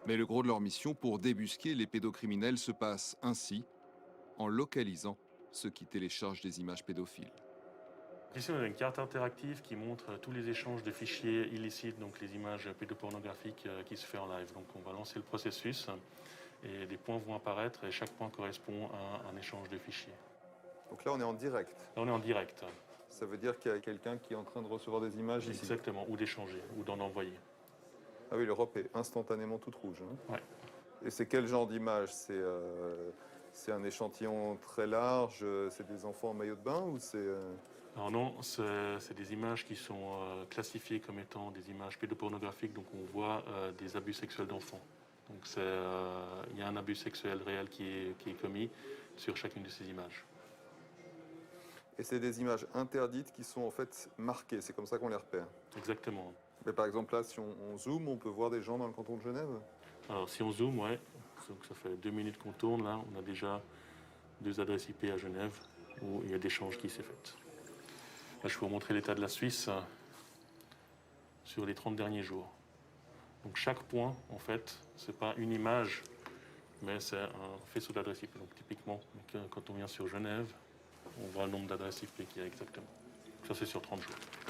Mais le gros de leur mission pour débusquer les pédocriminels se passe ainsi, en localisant ceux qui téléchargent des images pédophiles. Ici, on a une carte interactive qui montre tous les échanges de fichiers illicites, donc les images pédopornographiques qui se fait en live. Donc on va lancer le processus et des points vont apparaître et chaque point correspond à un échange de fichiers. Donc là, on est en direct. Là, on est en direct. Ça veut dire qu'il y a quelqu'un qui est en train de recevoir des images ici. Exactement, ou d'échanger, ou d'en envoyer. Ah oui, l'Europe est instantanément toute rouge, hein. Ouais. Et c'est quel genre d'image? C'est un échantillon très large, c'est des enfants en maillot de bain ou c'est... Alors non, c'est des images qui sont classifiées comme étant des images pédopornographiques, donc on voit des abus sexuels d'enfants. Donc il y a un abus sexuel réel qui est commis sur chacune de ces images. Et c'est des images interdites qui sont en fait marquées, c'est comme ça qu'on les repère. Exactement. Mais par exemple là, si on zoome, on peut voir des gens dans le canton de Genève? Alors si on zoome, ouais, donc ça fait 2 minutes qu'on tourne, là, on a déjà 2 adresses IP à Genève où il y a d'échanges qui s'est fait. Là, je peux vous montrer l'état de la Suisse sur les 30 derniers jours. Donc chaque point, en fait, c'est pas une image, mais c'est un faisceau d'adresses IP. Donc typiquement, quand on vient sur Genève, on voit le nombre d'adresses IP qu'il y a exactement. Ça, c'est sur 30 jours.